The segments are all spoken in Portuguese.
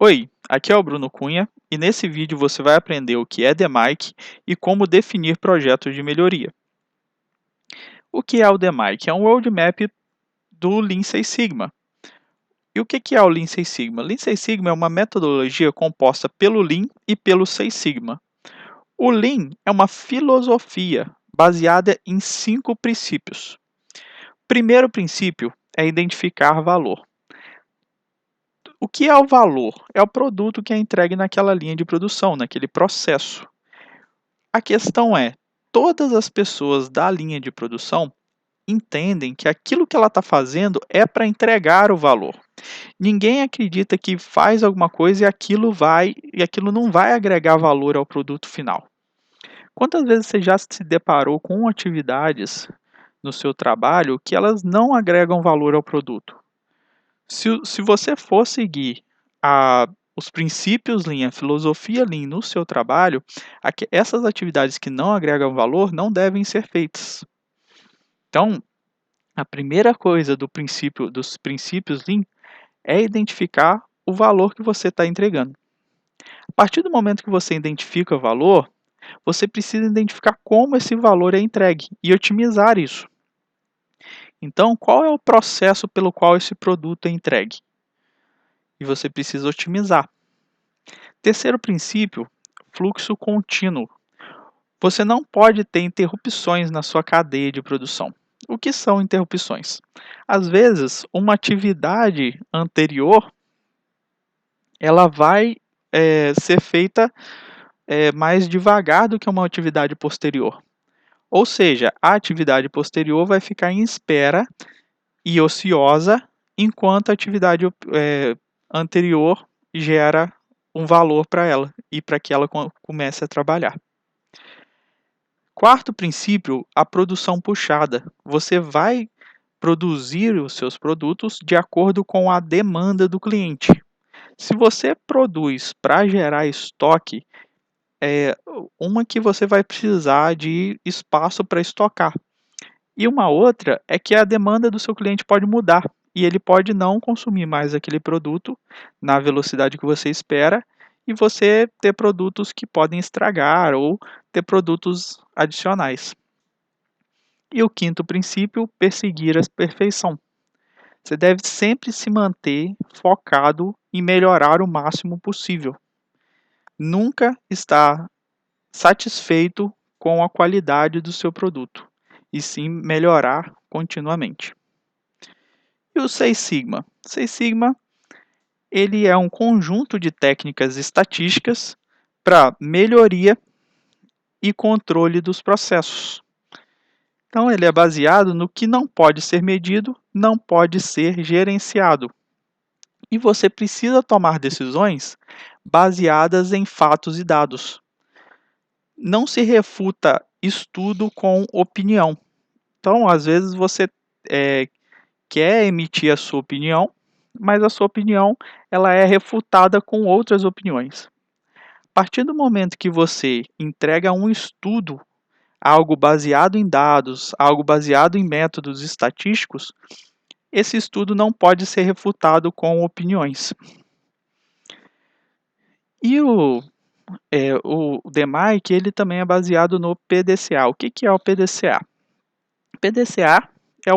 Oi, aqui é o Bruno Cunha e nesse vídeo você vai aprender o que é DMAIC e como definir projetos de melhoria. O que é o DMAIC? É um roadmap do Lean Six Sigma. E o que é o Lean Six Sigma? Lean Six Sigma é uma metodologia composta pelo Lean e pelo Six Sigma. O Lean é uma filosofia baseada em 5 princípios. O primeiro princípio é identificar valor. O que é o valor? É o produto que é entregue naquela linha de produção, naquele processo. A questão é, todas as pessoas da linha de produção entendem que aquilo que ela está fazendo é para entregar o valor. Ninguém acredita que faz alguma coisa e aquilo não vai agregar valor ao produto final. Quantas vezes você já se deparou com atividades no seu trabalho que elas não agregam valor ao produto? Se você for seguir os princípios Lean, a filosofia Lean no seu trabalho, essas atividades que não agregam valor não devem ser feitas. Então, a primeira coisa dos princípios Lean é identificar o valor que você está entregando. A partir do momento que você identifica o valor, você precisa identificar como esse valor é entregue e otimizar isso. Então, qual é o processo pelo qual esse produto é entregue? E você precisa otimizar. Terceiro princípio, fluxo contínuo. Você não pode ter interrupções na sua cadeia de produção. O que são interrupções? Às vezes, uma atividade anterior ela vai ser feita mais devagar do que uma atividade posterior. Ou seja, a atividade posterior vai ficar em espera e ociosa, enquanto a atividade anterior gera um valor para ela e para que ela comece a trabalhar. Quarto princípio, a produção puxada. Você vai produzir os seus produtos de acordo com a demanda do cliente. Se você produz para gerar estoque, uma que você vai precisar de espaço para estocar. E uma outra é que a demanda do seu cliente pode mudar e ele pode não consumir mais aquele produto na velocidade que você espera e você ter produtos que podem estragar ou ter produtos adicionais. E o quinto princípio, perseguir a perfeição. Você deve sempre se manter focado em melhorar o máximo possível. Nunca estar satisfeito com a qualidade do seu produto, e sim melhorar continuamente. E o Seis Sigma? O Seis Sigma ele é um conjunto de técnicas estatísticas para melhoria e controle dos processos. Então, ele é baseado no que não pode ser medido, não pode ser gerenciado. E você precisa tomar decisões baseadas em fatos e dados. Não se refuta estudo com opinião. Então, às vezes, você quer emitir a sua opinião, mas a sua opinião ela é refutada com outras opiniões. A partir do momento que você entrega um estudo, algo baseado em dados, algo baseado em métodos estatísticos, esse estudo não pode ser refutado com opiniões. E o DMAIC ele também é baseado no PDCA. O que é o PDCA? PDCA é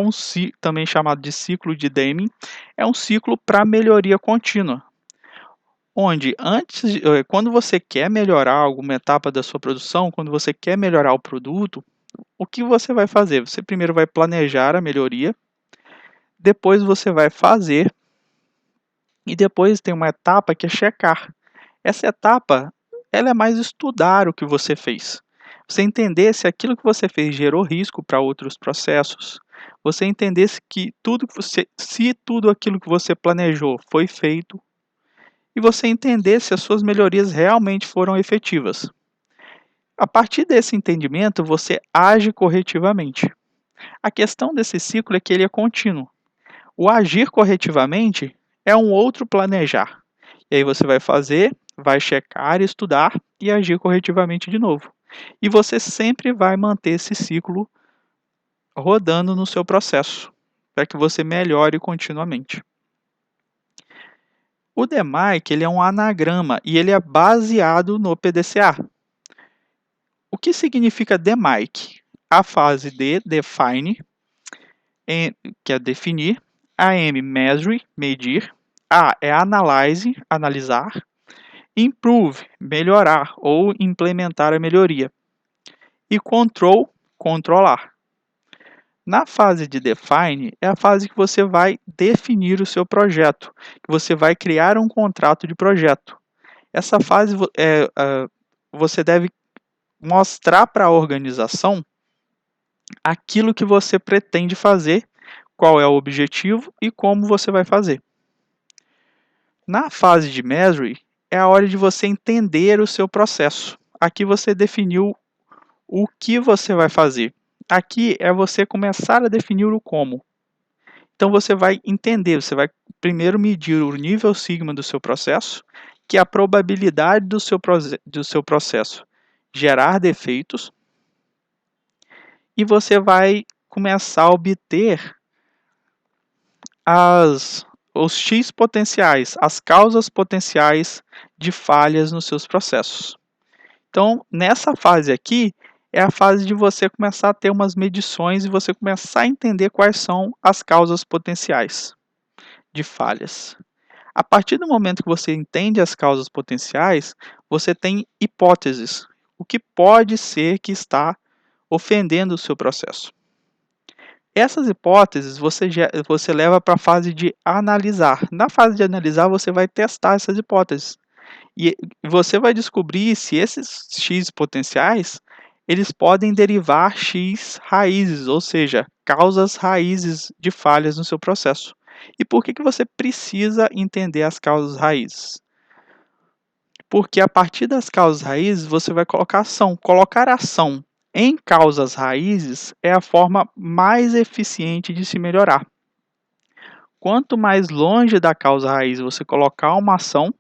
também chamado de ciclo de Deming, é um ciclo para melhoria contínua, onde quando você quer melhorar alguma etapa da sua produção, quando você quer melhorar o produto, o que você vai fazer? Você primeiro vai planejar a melhoria, depois você vai fazer e depois tem uma etapa que é checar. Essa etapa ela é mais estudar o que você fez. Você entender se aquilo que você fez gerou risco para outros processos. Você entender se tudo aquilo que você planejou foi feito. E você entender se as suas melhorias realmente foram efetivas. A partir desse entendimento, você age corretivamente. A questão desse ciclo é que ele é contínuo. O agir corretivamente é um outro planejar. E aí você vai fazer, vai checar, estudar e agir corretivamente de novo. E você sempre vai manter esse ciclo rodando no seu processo, para que você melhore continuamente. O DMAIC ele é um anagrama e ele é baseado no PDCA. O que significa DMAIC? A fase D, Define, que é definir, a M, Measure, medir, A é Analyze, analisar, Improve, melhorar ou implementar a melhoria, e Control, controlar. Na fase de Define, é a fase que você vai definir o seu projeto, que você vai criar um contrato de projeto. Essa fase você deve mostrar para a organização aquilo que você pretende fazer, qual é o objetivo e como você vai fazer. Na fase de Measure, é a hora de você entender o seu processo. Aqui você definiu o que você vai fazer. Aqui é você começar a definir o como. Então você vai entender, você vai primeiro medir o nível sigma do seu processo, que é a probabilidade do seu processo gerar defeitos, e você vai começar a obter os X potenciais, as causas potenciais de falhas nos seus processos. Então, nessa fase aqui, é a fase de você começar a ter umas medições e você começar a entender quais são as causas potenciais de falhas. A partir do momento que você entende as causas potenciais, você tem hipóteses. O que pode ser que está ofendendo o seu processo. Essas hipóteses você leva para a fase de analisar. Na fase de analisar, você vai testar essas hipóteses. E você vai descobrir se esses X potenciais eles podem derivar X raízes, ou seja, causas raízes de falhas no seu processo. E por que você precisa entender as causas raízes? Porque a partir das causas raízes você vai colocar ação. Colocar ação em causas raízes é a forma mais eficiente de se melhorar. Quanto mais longe da causa raiz você colocar uma ação,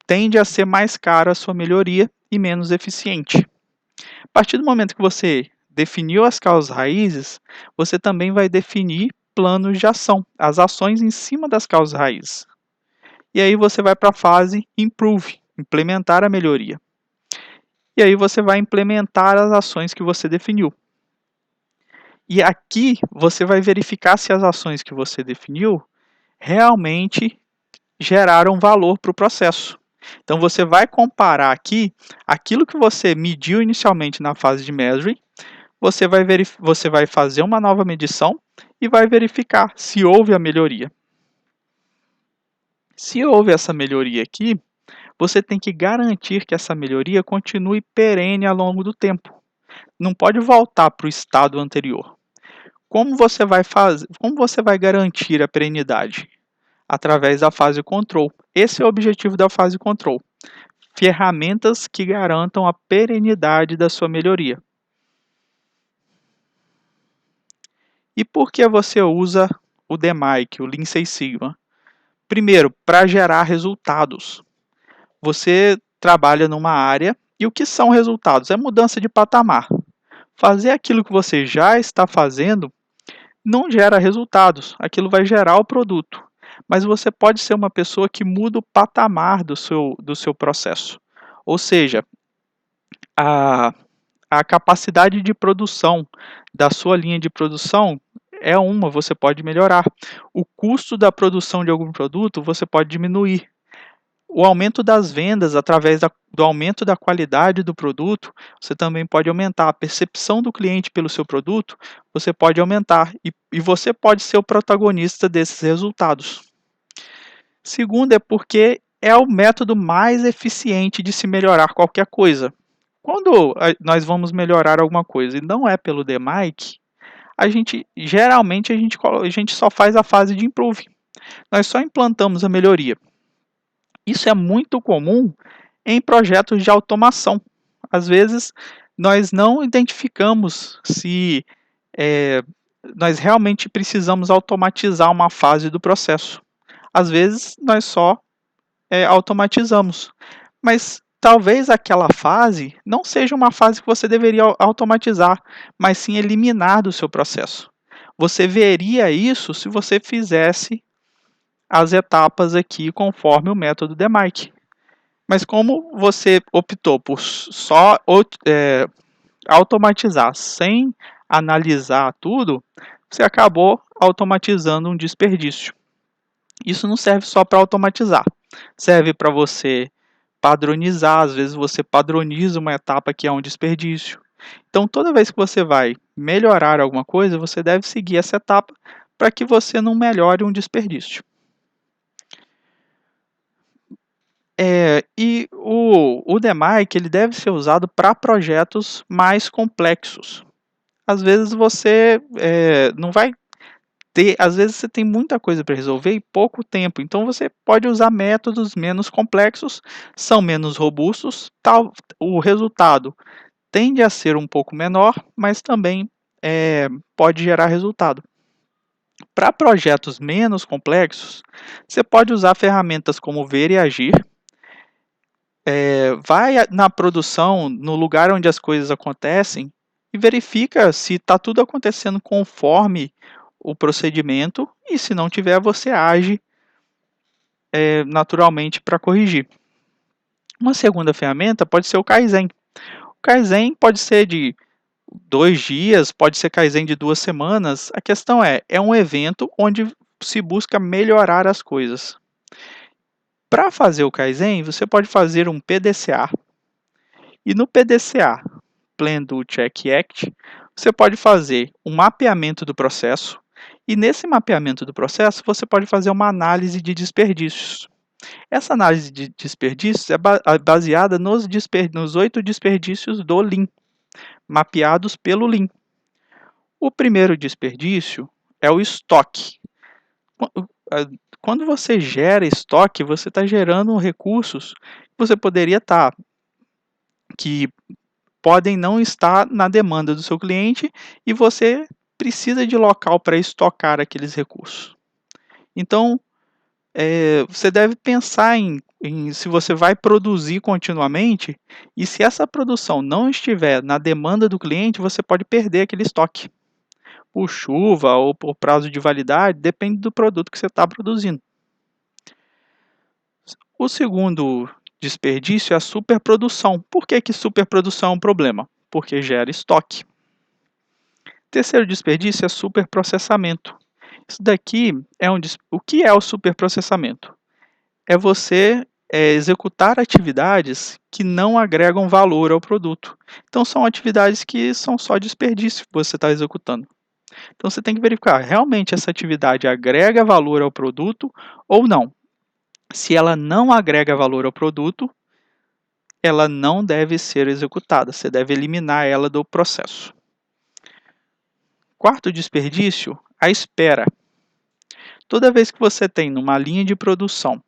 tende a ser mais cara a sua melhoria e menos eficiente. A partir do momento que você definiu as causas raízes, você também vai definir planos de ação, as ações em cima das causas raízes. E aí você vai para a fase Improve, implementar a melhoria. E aí você vai implementar as ações que você definiu. E aqui você vai verificar se as ações que você definiu realmente geraram valor para o processo. Então você vai comparar aqui aquilo que você mediu inicialmente na fase de Measure, você vai fazer uma nova medição e vai verificar se houve a melhoria. Se houve essa melhoria aqui, você tem que garantir que essa melhoria continue perene ao longo do tempo. Não pode voltar para o estado anterior. Como você vai garantir a perenidade? Através da fase Control. Esse é o objetivo da fase Control. Ferramentas que garantam a perenidade da sua melhoria. E por que você usa o DMAIC, o Lean Six Sigma? Primeiro, para gerar resultados. Você trabalha numa área e o que são resultados? É mudança de patamar. Fazer aquilo que você já está fazendo não gera resultados, aquilo vai gerar o produto. Mas você pode ser uma pessoa que muda o patamar do seu processo. Ou seja, a capacidade de produção da sua linha de produção você pode melhorar. O custo da produção de algum produto você pode diminuir. O aumento das vendas através do aumento da qualidade do produto, você também pode aumentar. A percepção do cliente pelo seu produto, você pode aumentar. E você pode ser o protagonista desses resultados. Segundo, é porque é o método mais eficiente de se melhorar qualquer coisa. Quando nós vamos melhorar alguma coisa e não é pelo DMAIC, geralmente a gente só faz a fase de Improve. Nós só implantamos a melhoria. Isso é muito comum em projetos de automação. Às vezes, nós não identificamos se nós realmente precisamos automatizar uma fase do processo. Às vezes, nós só automatizamos. Mas talvez aquela fase não seja uma fase que você deveria automatizar, mas sim eliminar do seu processo. Você veria isso se você fizesse as etapas aqui conforme o método DMAIC. Mas como você optou por só automatizar sem analisar tudo, você acabou automatizando um desperdício. Isso não serve só para automatizar, serve para você padronizar. Às vezes você padroniza uma etapa que é um desperdício. Então, toda vez que você vai melhorar alguma coisa, você deve seguir essa etapa para que você não melhore um desperdício. E o DMAIC ele deve ser usado para projetos mais complexos. Às vezes você não vai ter, às vezes você tem muita coisa para resolver e pouco tempo, então você pode usar métodos menos complexos, são menos robustos, o resultado tende a ser um pouco menor, mas também pode gerar resultado. Para projetos menos complexos, você pode usar ferramentas como Ver e Agir. Vai na produção, no lugar onde as coisas acontecem, e verifica se está tudo acontecendo conforme o procedimento, e se não tiver, você age naturalmente para corrigir. Uma segunda ferramenta pode ser o Kaizen. O Kaizen pode ser de 2 dias, pode ser Kaizen de 2 semanas. A questão é um evento onde se busca melhorar as coisas. Para fazer o Kaizen, você pode fazer um PDCA. E no PDCA, Plan, Do, Check, Act, você pode fazer um mapeamento do processo. E nesse mapeamento do processo, você pode fazer uma análise de desperdícios. Essa análise de desperdícios é baseada nos 8 desperdícios do Lean, mapeados pelo Lean. O primeiro desperdício é o estoque. Quando você gera estoque, você está gerando recursos que você poderia estar, que podem não estar na demanda do seu cliente e você precisa de local para estocar aqueles recursos. Então, você deve pensar em se você vai produzir continuamente e se essa produção não estiver na demanda do cliente, você pode perder aquele estoque. Por chuva ou por prazo de validade, depende do produto que você está produzindo. O segundo desperdício é a superprodução. Por que superprodução é um problema? Porque gera estoque. Terceiro desperdício é superprocessamento. Isso daqui o que é o superprocessamento? É você executar atividades que não agregam valor ao produto. Então, são atividades que são só desperdício que você está executando. Então, você tem que verificar, realmente essa atividade agrega valor ao produto ou não. Se ela não agrega valor ao produto, ela não deve ser executada. Você deve eliminar ela do processo. Quarto desperdício, a espera. Toda vez que você tem numa linha de produção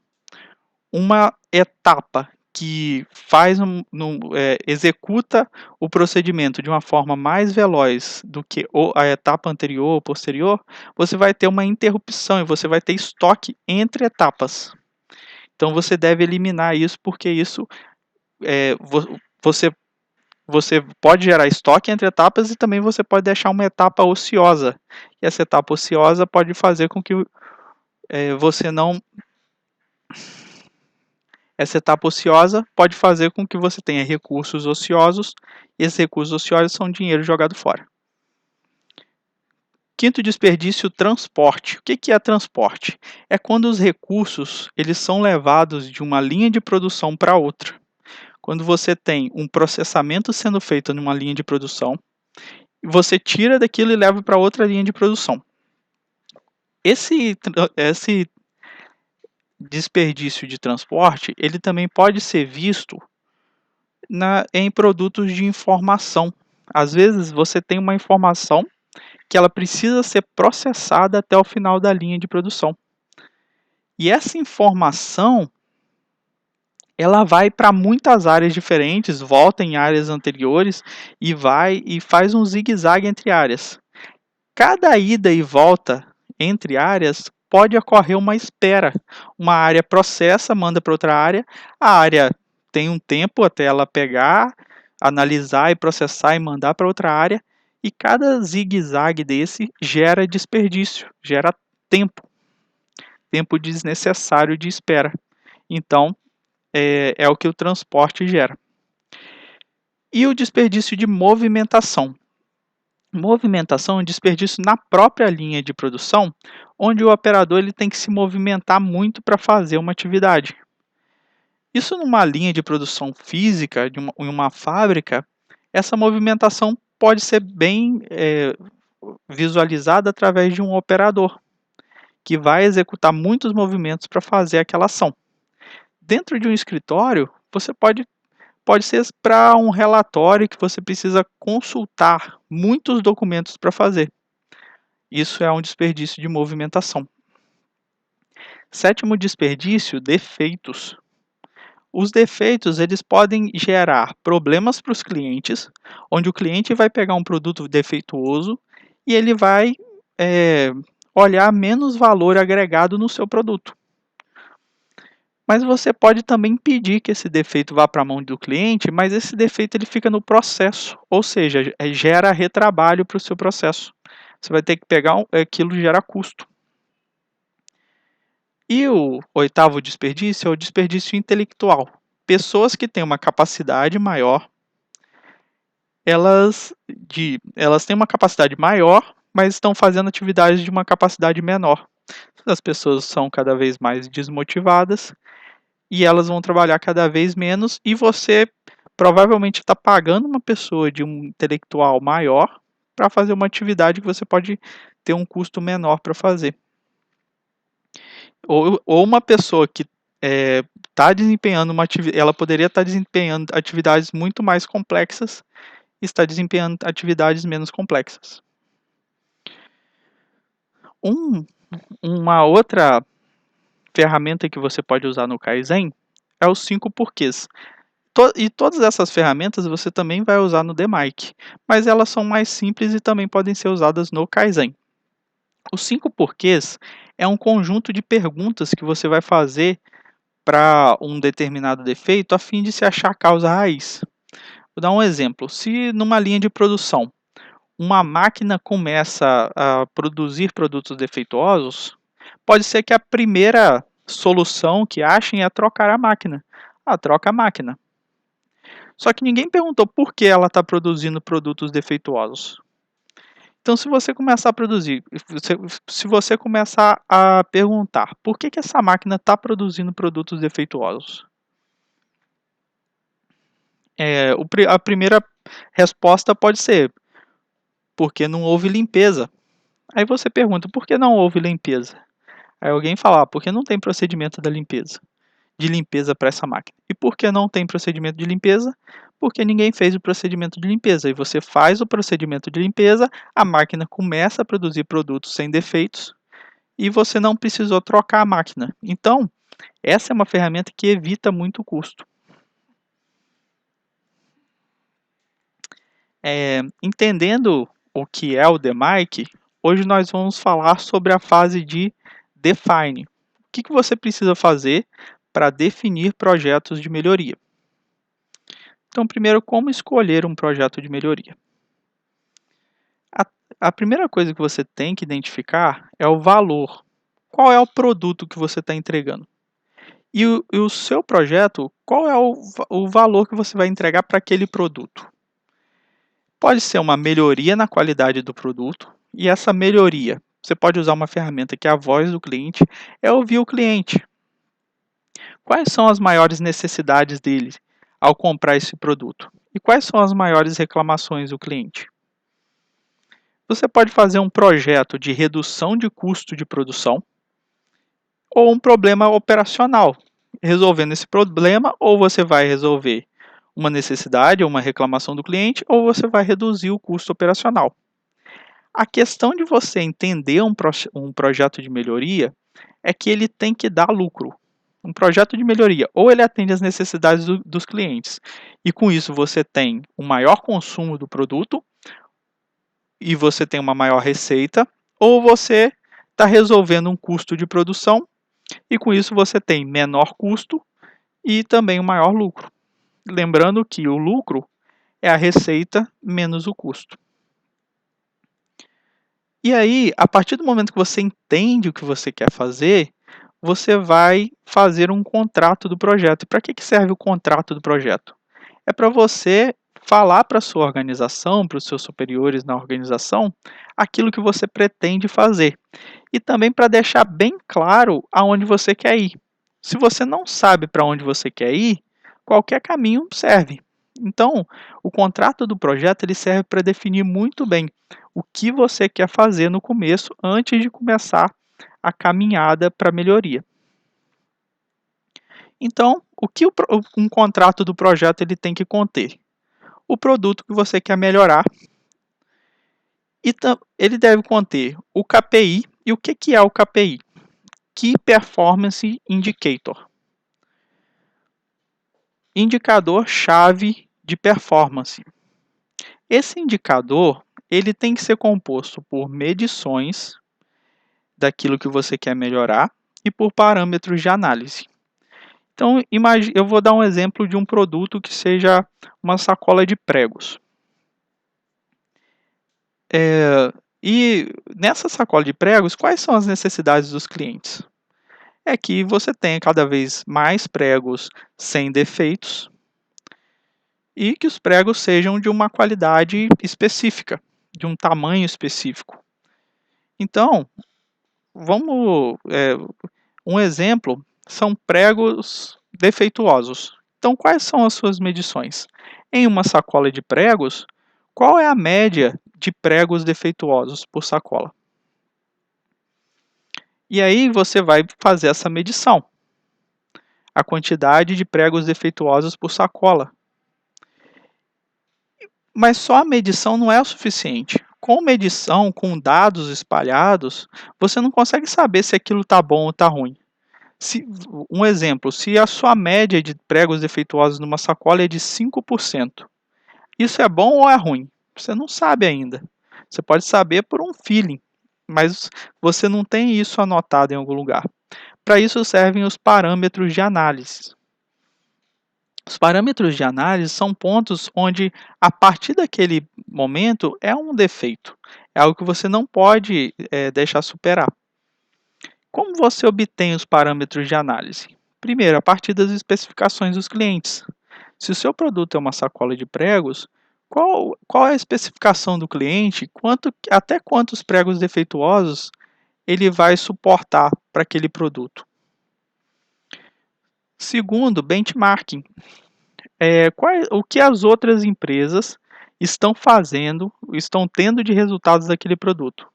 uma etapa que executa o procedimento de uma forma mais veloz do que a etapa anterior ou posterior, você vai ter uma interrupção e você vai ter estoque entre etapas. Então você deve eliminar isso, porque isso você pode gerar estoque entre etapas e também você pode deixar uma etapa ociosa. E essa etapa ociosa pode fazer com que você não... Essa etapa ociosa pode fazer com que você tenha recursos ociosos, e esses recursos ociosos são dinheiro jogado fora. Quinto desperdício, transporte. O que é transporte? É quando os recursos eles são levados de uma linha de produção para outra. Quando você tem um processamento sendo feito numa linha de produção, você tira daquilo e leva para outra linha de produção. Esse desperdício de transporte, ele também pode ser visto em produtos de informação. Às vezes você tem uma informação que ela precisa ser processada até o final da linha de produção. E essa informação ela vai para muitas áreas diferentes, volta em áreas anteriores e faz um zigue-zague entre áreas. Cada ida e volta entre áreas pode ocorrer uma espera. Uma área processa, manda para outra área, a área tem um tempo até ela pegar, analisar e processar e mandar para outra área, e cada zigue-zague desse gera desperdício, gera tempo. tempo desnecessário de espera. Então, é o que o transporte gera. E o desperdício de movimentação. Movimentação é um desperdício na própria linha de produção, onde o operador ele tem que se movimentar muito para fazer uma atividade. Isso numa linha de produção física, em uma fábrica, essa movimentação pode ser bem visualizada através de um operador, que vai executar muitos movimentos para fazer aquela ação. Dentro de um escritório, você pode ser para um relatório que você precisa consultar muitos documentos para fazer. Isso é um desperdício de movimentação. Sétimo desperdício, defeitos. Os defeitos eles podem gerar problemas para os clientes, onde o cliente vai pegar um produto defeituoso e ele vai olhar menos valor agregado no seu produto. Mas você pode também pedir que esse defeito vá para a mão do cliente, mas esse defeito ele fica no processo, ou seja, gera retrabalho para o seu processo. Você vai ter que pegar aquilo que gera custo. E o oitavo desperdício é o desperdício intelectual. Pessoas que têm uma capacidade maior, elas têm uma capacidade maior, mas estão fazendo atividades de uma capacidade menor. As pessoas são cada vez mais desmotivadas e elas vão trabalhar cada vez menos e você provavelmente está pagando uma pessoa de um intelectual maior para fazer uma atividade que você pode ter um custo menor para fazer. Ou uma pessoa que está desempenhando uma atividade, ela poderia estar desempenhando atividades muito mais complexas e está desempenhando atividades menos complexas. Uma outra ferramenta que você pode usar no Kaizen é os 5 porquês. E todas essas ferramentas você também vai usar no DMAIC, mas elas são mais simples e também podem ser usadas no Kaizen. Os 5 porquês é um conjunto de perguntas que você vai fazer para um determinado defeito a fim de se achar a causa raiz. Vou dar um exemplo. Se numa linha de produção uma máquina começa a produzir produtos defeituosos, pode ser que a primeira solução que achem é trocar a máquina. Troca a máquina. Só que ninguém perguntou por que ela está produzindo produtos defeituosos. Então, se você começar a produzir, se você começar a perguntar por que essa máquina está produzindo produtos defeituosos, a primeira resposta pode ser porque não houve limpeza. Aí você pergunta por que não houve limpeza? Aí alguém fala porque não tem procedimento de limpeza para essa máquina. E por que não tem procedimento de limpeza? Porque ninguém fez o procedimento de limpeza. E você faz o procedimento de limpeza, a máquina começa a produzir produtos sem defeitos e você não precisou trocar a máquina. Então, essa é uma ferramenta que evita muito custo. Entendendo o que é o DMAIC, hoje nós vamos falar sobre a fase de Define. O que você precisa fazer para definir projetos de melhoria? Então, primeiro, como escolher um projeto de melhoria? A primeira coisa que você tem que identificar é o valor. Qual é o produto que você está entregando? E o seu projeto, qual é o valor que você vai entregar para aquele produto? Pode ser uma melhoria na qualidade do produto, e essa melhoria, você pode usar uma ferramenta que é a voz do cliente, é ouvir o cliente. Quais são as maiores necessidades dele ao comprar esse produto? E quais são as maiores reclamações do cliente? Você pode fazer um projeto de redução de custo de produção ou um problema operacional. Resolvendo esse problema, ou você vai resolver uma necessidade ou uma reclamação do cliente, ou você vai reduzir o custo operacional. A questão de você entender um projeto de melhoria é que ele tem que dar lucro. Um projeto de melhoria, ou ele atende às necessidades dos clientes, e com isso você tem um maior consumo do produto, e você tem uma maior receita, ou você está resolvendo um custo de produção, e com isso você tem menor custo e também um maior lucro. Lembrando que o lucro é a receita menos o custo. E aí, a partir do momento que você entende o que você quer fazer, você vai fazer um contrato do projeto. E para que serve o contrato do projeto? É para você falar para a sua organização, para os seus superiores na organização, aquilo que você pretende fazer. E também para deixar bem claro aonde você quer ir. Se você não sabe para onde você quer ir, qualquer caminho serve. Então, o contrato do projeto ele serve para definir muito bem o que você quer fazer no começo, antes de começar a caminhada para a melhoria. Então, o que um contrato do projeto ele tem que conter? O produto que você quer melhorar, e ele deve conter o KPI. E o que é o KPI? Key Performance Indicator. Indicador-chave de performance. Esse indicador ele tem que ser composto por medições daquilo que você quer melhorar e por parâmetros de análise. Então, eu vou dar um exemplo de um produto que seja uma sacola de pregos. E nessa sacola de pregos, quais são as necessidades dos clientes? É que você tenha cada vez mais pregos sem defeitos e que os pregos sejam de uma qualidade específica, de um tamanho específico. Então, um exemplo são pregos defeituosos. Então, quais são as suas medições? Em uma sacola de pregos, qual é a média de pregos defeituosos por sacola? E aí você vai fazer essa medição. A quantidade de pregos defeituosos por sacola. Mas só a medição não é o suficiente. Com medição, com dados espalhados, você não consegue saber se aquilo está bom ou está ruim. Um exemplo, se a sua média de pregos defeituosos numa sacola é de 5%, isso é bom ou é ruim? Você não sabe ainda. Você pode saber por um feeling, mas você não tem isso anotado em algum lugar. Para isso servem os parâmetros de análise. Os parâmetros de análise são pontos onde, a partir daquele momento, é um defeito. É algo que você não pode deixar superar. Como você obtém os parâmetros de análise? Primeiro, a partir das especificações dos clientes. Se o seu produto é uma sacola de pregos, qual é a especificação do cliente? Até quantos pregos defeituosos ele vai suportar para aquele produto? Segundo, benchmarking. O que as outras empresas estão fazendo, estão tendo de resultados daquele produto.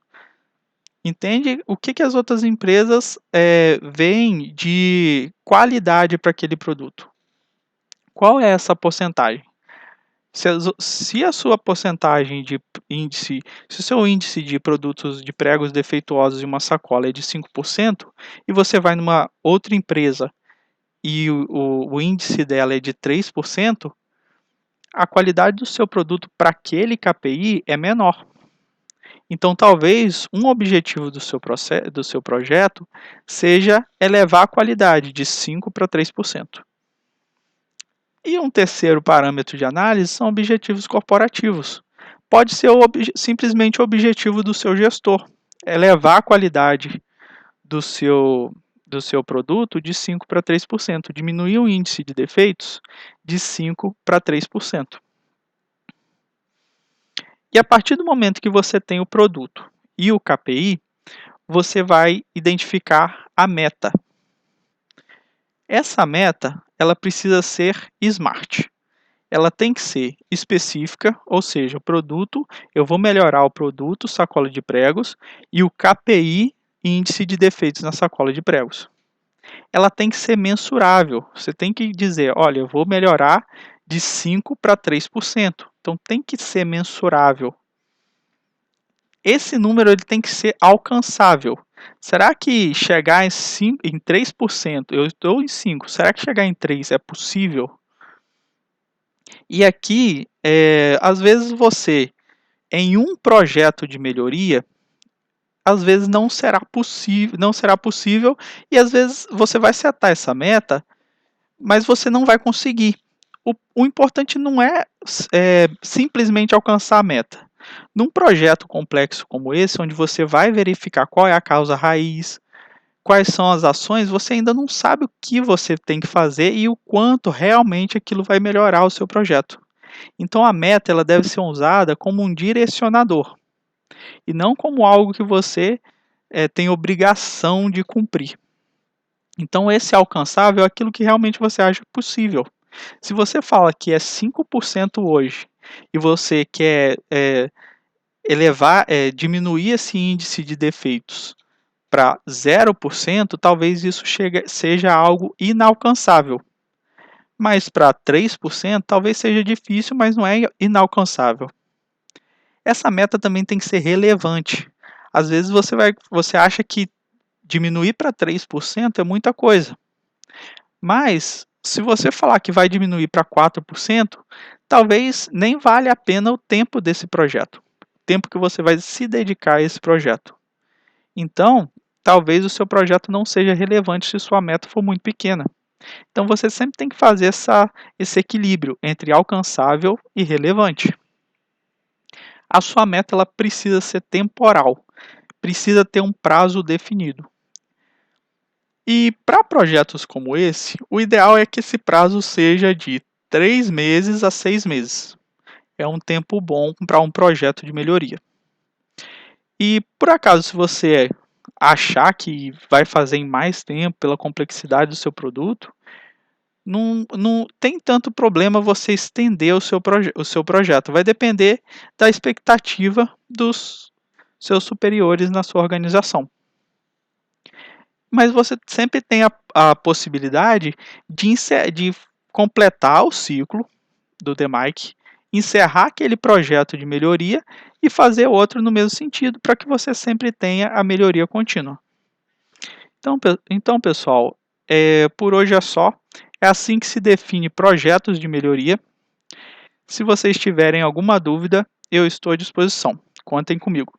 Entende o que as outras empresas veem de qualidade para aquele produto? Qual é essa porcentagem? Se a sua porcentagem de índice, se o seu índice de produtos de pregos defeituosos em uma sacola é de 5%, e você vai numa outra empresa e o índice dela é de 3%, a qualidade do seu produto para aquele KPI é menor. Então, talvez um objetivo do seu projeto seja elevar a qualidade de 5% para 3%. E um terceiro parâmetro de análise são objetivos corporativos. Pode ser simplesmente o objetivo do seu gestor, elevar a qualidade do seu produto de 5% para 3%, diminuir o índice de defeitos de 5% para 3%. E a partir do momento que você tem o produto e o KPI, você vai identificar a meta. Essa meta, ela precisa ser SMART. Ela tem que ser específica, ou seja, eu vou melhorar o produto, sacola de pregos, e o KPI, índice de defeitos na sacola de pregos. Ela tem que ser mensurável. Você tem que dizer, olha, eu vou melhorar de 5% para 3%. Então, tem que ser mensurável. Esse número ele tem que ser alcançável. Será que chegar em 3%, eu estou em 5%, será que chegar em 3% é possível? E aqui, às vezes você, em um projeto de melhoria, às vezes não será possível, e às vezes você vai setar essa meta, mas você não vai conseguir. O importante não é simplesmente alcançar a meta. Num projeto complexo como esse, onde você vai verificar qual é a causa raiz, quais são as ações, você ainda não sabe o que você tem que fazer e o quanto realmente aquilo vai melhorar o seu projeto. Então a meta ela deve ser usada como um direcionador e não como algo que você tem obrigação de cumprir. Então esse alcançável é aquilo que realmente você acha possível. Se você fala que é 5% hoje e você quer diminuir esse índice de defeitos para 0%, talvez isso seja algo inalcançável. Mas para 3%, talvez seja difícil, mas não é inalcançável. Essa meta também tem que ser relevante. Às vezes você acha que diminuir para 3% é muita coisa. Mas, se você falar que vai diminuir para 4%, talvez nem vale a pena o tempo desse projeto. O tempo que você vai se dedicar a esse projeto. Então, talvez o seu projeto não seja relevante se sua meta for muito pequena. Então, você sempre tem que fazer esse equilíbrio entre alcançável e relevante. A sua meta ela precisa ser temporal, precisa ter um prazo definido. E para projetos como esse, o ideal é que esse prazo seja de 3 meses a 6 meses. É um tempo bom para um projeto de melhoria. E por acaso, se você achar que vai fazer em mais tempo pela complexidade do seu produto, não tem tanto problema você estender o seu projeto. Vai depender da expectativa dos seus superiores na sua organização. Mas você sempre tem a possibilidade de completar o ciclo do DMAIC, encerrar aquele projeto de melhoria e fazer outro no mesmo sentido, para que você sempre tenha a melhoria contínua. Então pessoal, por hoje é só. É assim que se define projetos de melhoria. Se vocês tiverem alguma dúvida, eu estou à disposição. Contem comigo.